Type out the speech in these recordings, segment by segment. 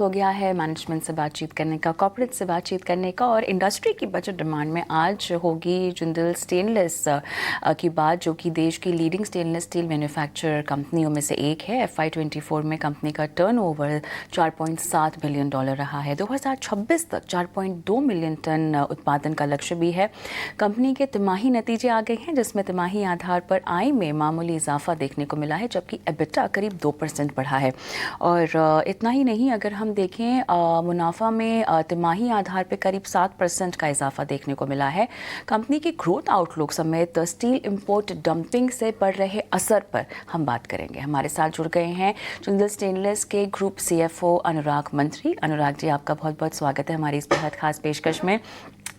हो गया है मैनेजमेंट से बातचीत करने का, कॉर्पोरेट से बातचीत करने का, और इंडस्ट्री की बजट डिमांड में आज होगी जिंदल स्टेनलेस की बात, जो कि देश की लीडिंग स्टेनलेस स्टील मैन्युफैक्चरर कंपनियों में से एक है। FY24 में कंपनी का टर्नओवर $4.7 बिलियन रहा है। 2026 तक 4.2 मिलियन टन उत्पादन का लक्ष्य भी है। कंपनी के तिमाही नतीजे आ गए हैं, जिसमें तिमाही आधार पर आय में मामूली इजाफा देखने को मिला है, जबकि एबिटा करीब 2% बढ़ा है। और इतना ही नहीं, अगर हम देखें मुनाफा में तिमाही आधार पर करीब 7% का इजाफा देखने को मिला है। कंपनी की ग्रोथ आउटलुक समेत स्टील इंपोर्ट डंपिंग से पड़ रहे असर पर हम बात करेंगे। हमारे साथ जुड़ गए हैं जिंदल स्टेनलेस के ग्रुप CFO अनुराग मंत्री। अनुराग जी, आपका बहुत बहुत स्वागत है हमारी इस बेहद खास पेशकश में।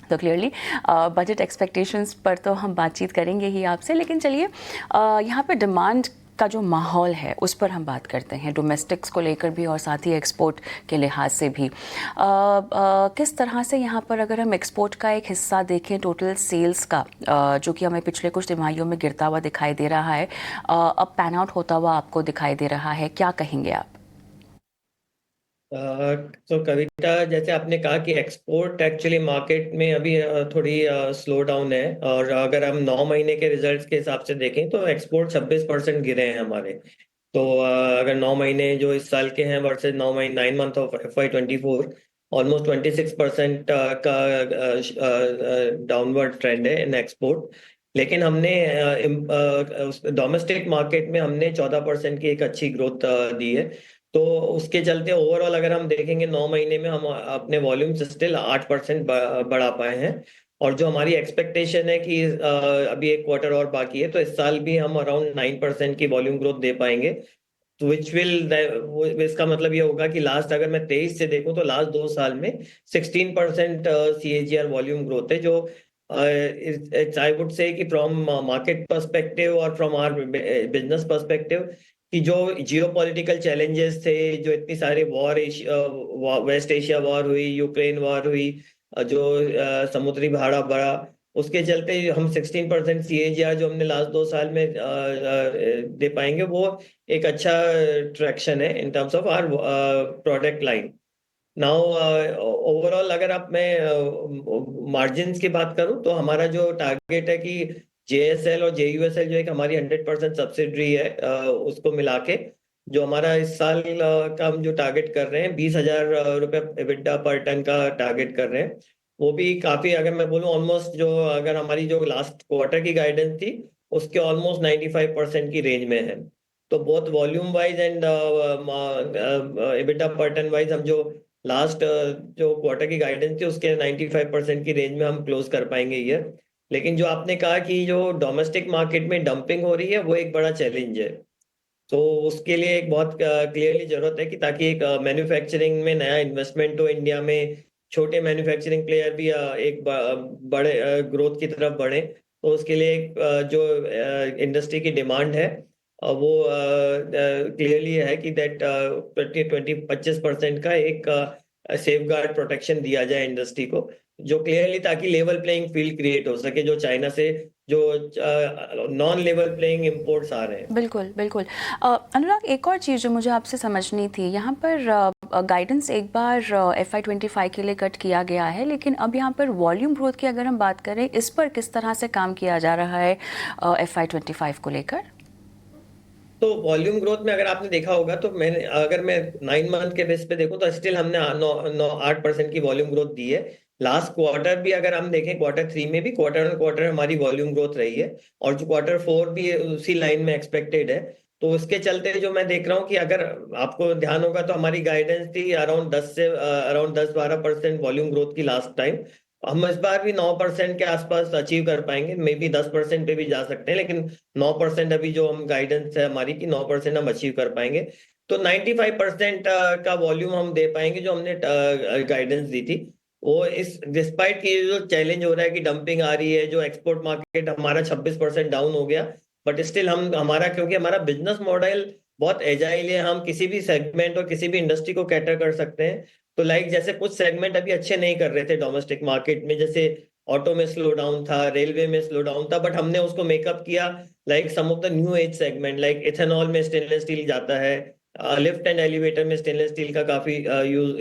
तो क्लियरली बजट एक्सपेक्टेशंस पर तो हम बातचीत करेंगे ही आपसे, लेकिन चलिए यहाँ पे डिमांड का जो माहौल है उस पर हम बात करते हैं, डोमेस्टिक्स को लेकर भी और साथ ही एक्सपोर्ट के लिहाज से भी। किस तरह से यहाँ पर अगर हम एक्सपोर्ट का एक हिस्सा देखें टोटल सेल्स का, जो कि हमें पिछले कुछ तिमाहियों में गिरता हुआ दिखाई दे रहा है, अब पैन आउट होता हुआ आपको दिखाई दे रहा है, क्या कहेंगे आप? तो कविता, जैसे आपने कहा कि एक्सपोर्ट एक्चुअली मार्केट में अभी थोड़ी स्लो डाउन है। और अगर हम 9 महीने के रिजल्ट्स के हिसाब से देखें तो एक्सपोर्ट 26% गिरे हैं हमारे। तो अगर 9 महीने जो इस साल के हैं वर्सेज 9 महीने 9 मंथ ऑफ FY24, ऑलमोस्ट 26% का डाउनवर्ड ट्रेंड है इन एक्सपोर्ट। लेकिन हमने डोमेस्टिक मार्केट में हमने 14% की एक अच्छी ग्रोथ दी है। तो उसके चलते ओवरऑल अगर हम देखेंगे 9 महीने में हम अपने वॉल्यूम स्टिल 8% बढ़ा पाए हैं। और जो हमारी एक्सपेक्टेशन है कि अभी एक क्वार्टर और बाकी है, तो इस साल भी हम अराउंड 9% की वॉल्यूम ग्रोथ दे पाएंगे। तो विच विल, इसका मतलब ये होगा कि लास्ट अगर मैं 23 से देखूं तो लास्ट 2 साल में 16% CAGR वॉल्यूम ग्रोथ है, जो इट्स आई वुड से कि फ्रॉम मार्केट पर्सपेक्टिव और फ्रॉम आवर बिजनेस पर्सपेक्टिव, कि जो जियो पॉलिटिकल चैलेंजेस थे, जो इतनी सारे वॉर, वेस्ट एशिया वॉर हुई, यूक्रेन वॉर हुई, जो समुद्री भाड़ा बढ़ा, उसके चलते हम 16% CAGR जो हमने लास्ट 2 साल में दे पाएंगे, वो एक अच्छा ट्रैक्शन है in terms of our product line. Now overall अगर आप मैं मार्जिन्स की बात करूं तो हमारा जो टारगेट है कि JSL और JUSL जो एक हमारी 100% सब्सिडरी है, उसको मिला के जो हमारा इस साल का हम जो टारगेट कर रहे हैं 20,000 रुपये EBITDA पर टन का टारगेट कर रहे हैं। वो भी काफी, अगर मैं बोलूं ऑलमोस्ट, जो अगर हमारी जो लास्ट क्वार्टर की गाइडेंस थी उसके ऑलमोस्ट 95% की रेंज में है। तो बहुत वॉल्यूम वाइज एंड EBITDA पर टन वाइज हम जो लास्ट जो क्वार्टर की गाइडेंस थी उसके 95% की रेंज में हम क्लोज कर पाएंगे ये। लेकिन जो आपने कहा कि जो डोमेस्टिक मार्केट में डंपिंग हो रही है वो एक बड़ा चैलेंज है। तो उसके लिए एक बहुत क्लियरली जरूरत है कि ताकि एक मैन्युफैक्चरिंग में नया इन्वेस्टमेंट हो इंडिया में, छोटे मैन्युफैक्चरिंग प्लेयर भी एक बड़े ग्रोथ की तरफ बढ़े। तो उसके लिए एक जो इंडस्ट्री की डिमांड है, वो क्लियरली है कि दैट 25% का एक सेफ गार्ड प्रोटेक्शन दिया जाए इंडस्ट्री को, जो क्लियरली, ताकि लेवल प्लेइंग फील्ड क्रिएट हो सके, जो चाइना से जो नॉन लेवल प्लेइंग इंपोर्ट्स आ रहे हैं। बिल्कुल बिल्कुल। अनुराग, एक और चीज़ जो मुझे आपसे समझनी थी, यहाँ पर गाइडेंस एक बार FY25 के लिए कट किया गया है, लेकिन अब यहाँ पर वॉल्यूम ग्रोथ की अगर हम बात करें, इस पर किस तरह से काम किया जा रहा है FY25 को लेकर? तो वॉल्यूम ग्रोथ में अगर आपने देखा होगा तो मैंने, अगर मैं 9 मंथ के बेस पे देखूं तो स्टिल हमने 8% की वॉल्यूम ग्रोथ दी है। लास्ट क्वार्टर भी अगर हम देखें, Q3 में भी क्वार्टर ऑन क्वार्टर हमारी वॉल्यूम ग्रोथ रही है, और जो Q4 भी उसी लाइन में एक्सपेक्टेड है। तो उसके चलते जो मैं देख रहा हूँ कि अगर आपको ध्यान होगा तो हमारी गाइडेंस थी अराउंड 10-12% वॉल्यूम ग्रोथ की लास्ट टाइम। हम इस बार भी 9% के आसपास अचीव कर पाएंगे, मे बी 10% पे भी जा सकते हैं, लेकिन 9% अभी जो हम गाइडेंस है हमारी कि 9% हम अचीव कर पाएंगे। तो 95% का वॉल्यूम हम दे पाएंगे जो हमने गाइडेंस दी थी। वो इस डिस्पाइट की जो चैलेंज हो रहा है कि डंपिंग आ रही है, जो एक्सपोर्ट मार्केट हमारा 26% डाउन हो गया, बट स्टिल हम हमारा, क्योंकि हमारा बिजनेस मॉडल बहुत एजाइल है, हम किसी भी सेगमेंट और किसी भी इंडस्ट्री को कैटर कर सकते हैं। तो लाइक जैसे कुछ सेगमेंट अभी अच्छे नहीं कर रहे थे डोमेस्टिक मार्केट में, जैसे ऑटो में स्लो डाउन था, रेलवे में स्लो डाउन था, बट हमने उसको मेकअप किया like some of the new age segment, like ethanol में स्टेनलेस स्टील जाता है, लिफ्ट एंड एलिवेटर में स्टेनलेस स्टील का काफी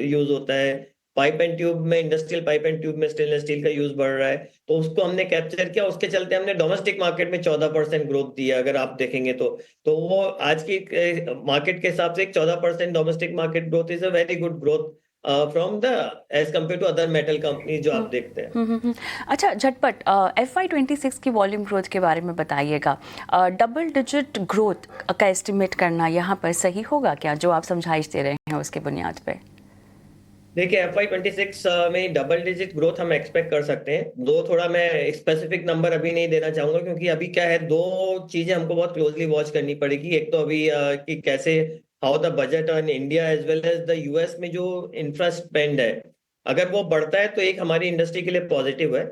यूज होता है। पाइप एंड ट्यूब में, इंडस्ट्रियल पाइप एंड ट्यूब में स्टेनलेस स्टील का यूज बढ़ रहा है, तो उसको हमने कैप्चर किया। उसके चलते हमने डोमेस्टिक मार्केट में 14% ग्रोथ दी है। अगर आप देखेंगे तो वो आज की मार्केट के हिसाब से 14% domestic market growth is a very good growth from the as compare to other metal company जो आप देखते हैं। अच्छा, झटपट FY26 की वॉल्यूम ग्रोथ के बारे में बताइएगा। डबल डिजिट ग्रोथ का एस्टिमेट करना यहाँ पर सही होगा क्या, जो आप समझाइश दे रहे हैं उसके बुनियाद पे? देखिए, FY26 में डबल डिजिट ग्रोथ हम एक्सपेक्ट कर सकते हैं। दो थोड़ा मैं स्पेसिफिक नंबर अभी नहीं देना चाहूंगा, क्योंकि अभी क्या है, दो चीजें हमको बहुत क्लोजली वॉच करनी पड़ेगी। एक तो अभी कि कैसे how the budget in India as well as the US में जो इंफ्रा स्पेंड है, अगर वो बढ़ता है तो एक हमारी इंडस्ट्री के लिए पॉजिटिव है।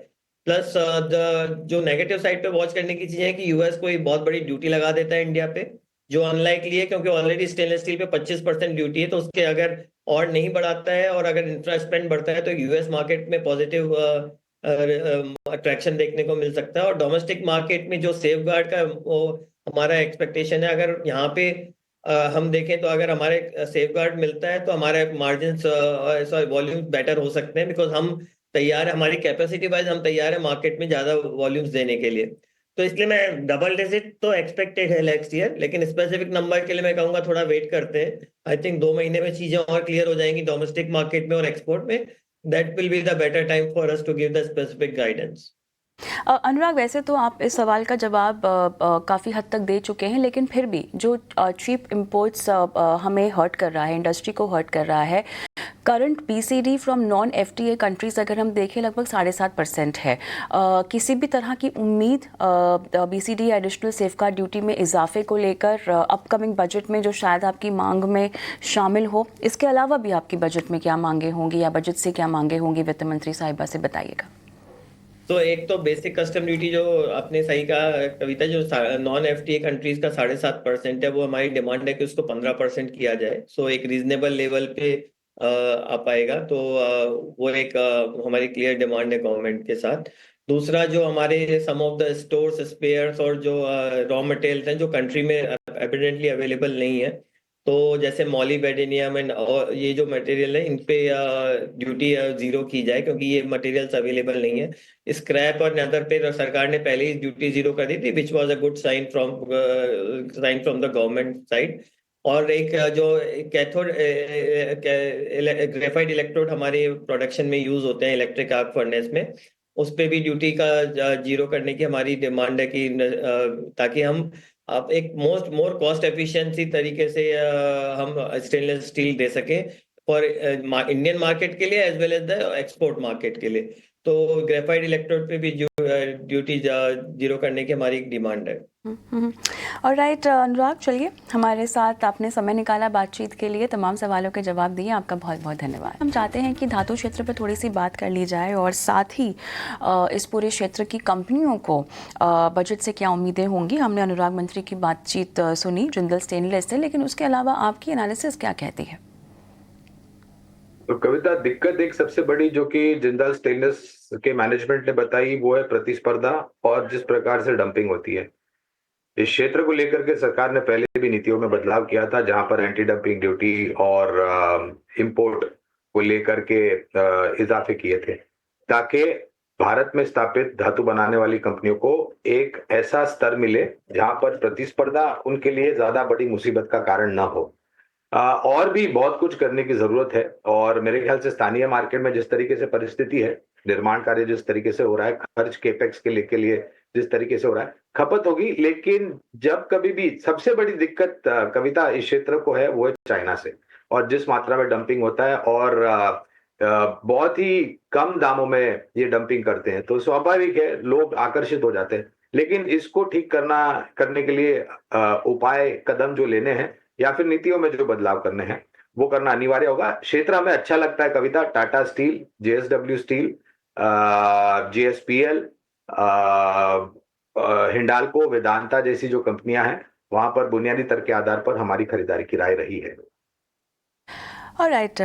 प्लस द जो नेगेटिव साइड पे वॉच करने की चीज है कि यूएस कोई बहुत बड़ी ड्यूटी लगा देता है इंडिया पे, जो अनलाइकली है, क्योंकि ऑलरेडी स्टेनलेस स्टील पे 25% ड्यूटी है। तो उसके अगर और नहीं बढ़ाता है और अगर इंफ्रा स्पेंड बढ़ता है तो यूएस मार्केट में पॉजिटिव अट्रैक्शन देखने को मिल सकता है। और डोमेस्टिक मार्केट में जो सेफ गार्ड का वो हमारा एक्सपेक्टेशन है, अगर यहाँ पे हम देखें तो अगर हमारे सेफ गार्ड मिलता है तो हमारे मार्जिन वॉल्यूम बेटर हो सकते हैं, बिकॉज हम तैयार है, हमारी कैपेसिटी वाइज हम तैयार है मार्केट में ज्यादा वॉल्यूम्स देने के लिए। तो इसलिए मैं डबल डिजिट तो एक्सपेक्टेड है नेक्स्ट ईयर, लेकिन स्पेसिफिक नंबर के लिए मैं कहूंगा थोड़ा वेट करते हैं। आई थिंक 2 महीने में चीजें और क्लियर हो जाएंगी डोमेस्टिक मार्केट में और एक्सपोर्ट में। That will be the better time for us to give the specific guidance. Anurag, वैसे तो आप इस सवाल का जवाब काफ़ी हद तक दे चुके हैं, लेकिन फिर भी जो चीप इंपोर्ट्स हमें हर्ट कर रहा है, इंडस्ट्री को हर्ट कर रहा है, current BCD from non FTA countries अगर हम देखें लगभग 7.5% है। किसी भी तरह की उम्मीद BCD एडिशनल सेफगार्ड ड्यूटी में इजाफे को लेकर अपकमिंग बजट में जो शायद आपकी मांग में शामिल हो? इसके अलावा भी आपकी बजट में क्या मांगे होंगी या बजट से क्या मांगे होंगी, वित्त मंत्री साहिबा से बताइएगा। तो एक तो बेसिक कस्टम ड्यूटी जो आपने सही कहा कविता, जो नॉन FTA कंट्रीज का 7.5% है, वो हमारी डिमांड है कि उसको 15% किया जाए। सो एक रीजनेबल लेवल पे आ पाएगा। तो वो एक हमारी क्लियर डिमांड है गवर्नमेंट के साथ। दूसरा, जो हमारे सम ऑफ द स्टोर्स स्पेयर्स और जो रॉ मटेरियल्स हैं जो कंट्री में एविडेंटली अवेलेबल नहीं है, तो जैसे मॉलीबेडेनियम एंड और ये जो मटेरियल है, इन पे ड्यूटी जीरो की जाए, क्योंकि ये मटेरियल्स अवेलेबल नहीं है। स्क्रैप और अदर पे सरकार ने पहले ही ड्यूटी जीरो कर दी थी, which was a good sign from the government side. और एक जो कैथोड ग्रेफाइट इलेक्ट्रोड हमारे प्रोडक्शन में यूज होते हैं इलेक्ट्रिक आर्क फर्नेस में, उस पे भी ड्यूटी का जीरो करने की हमारी डिमांड है कि ताकि हम आप एक मोर कॉस्ट एफिशिएंसी तरीके से हम स्टेनलेस स्टील दे सकें फॉर इंडियन मार्केट के लिए as well as the export market के लिए। तो ग्रेफाइट इलेक्ट्रोड पे भी ड्यूटी जीरो करने की हमारी एक डिमांड है। और राइट अनुराग, चलिए, हमारे साथ आपने समय निकाला बातचीत के लिए, तमाम सवालों के जवाब दिए, आपका बहुत बहुत धन्यवाद। हम चाहते हैं कि धातु क्षेत्र पर थोड़ी सी बात कर ली जाए और साथ ही इस पूरे क्षेत्र की कंपनियों को बजट से क्या उम्मीदें होंगी। हमने अनुराग मंत्री की बातचीत सुनी जिंदल स्टेनलेस से, लेकिन उसके अलावा आपकी एनालिसिस क्या कहती है? तो कविता, दिक्कत एक सबसे बड़ी जो कि जिंदल स्टेनलेस के मैनेजमेंट ने बताई वो है प्रतिस्पर्धा और जिस प्रकार से डंपिंग होती है। इस क्षेत्र को लेकर के सरकार ने पहले भी नीतियों में बदलाव किया था, जहां पर एंटी डंपिंग ड्यूटी और इंपोर्ट को लेकर के इजाफे किए थे, ताकि भारत में स्थापित धातु बनाने वाली कंपनियों को एक ऐसा स्तर मिले जहां पर प्रतिस्पर्धा उनके लिए ज्यादा बड़ी मुसीबत का कारण ना हो। और भी बहुत कुछ करने की जरूरत है, और मेरे ख्याल से स्थानीय मार्केट में जिस तरीके से परिस्थिति है, निर्माण कार्य जिस तरीके से हो रहा है, खर्च केपेक्स के लिए जिस तरीके से हो रहा है, खपत होगी। लेकिन जब कभी भी सबसे बड़ी दिक्कत कविता इस क्षेत्र को है वो है चाइना से, और जिस मात्रा में डंपिंग होता है और बहुत ही कम दामों में ये डंपिंग करते हैं, तो स्वाभाविक है लोग आकर्षित हो जाते हैं। लेकिन इसको ठीक करने के लिए उपाय कदम जो लेने हैं या फिर नीतियों में जो बदलाव करने हैं वो करना अनिवार्य होगा। क्षेत्र हमें अच्छा लगता है Kavita, Tata steel, JSW steel, JSPL, Hindalco, Vedanta जैसी जो कंपनियां हैं, वहां पर बुनियादी तर्क के आधार पर हमारी खरीदारी की राय रही है। ऑलराइट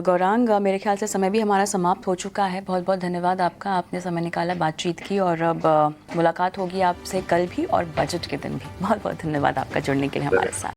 गौरांग, मेरे ख्याल से समय भी हमारा समाप्त हो चुका है। बहुत बहुत धन्यवाद आपका, आपने समय निकाला, बातचीत की, और अब मुलाकात होगी आपसे कल भी और बजट के दिन भी। बहुत बहुत धन्यवाद आपका जुड़ने के लिए हमारे साथ।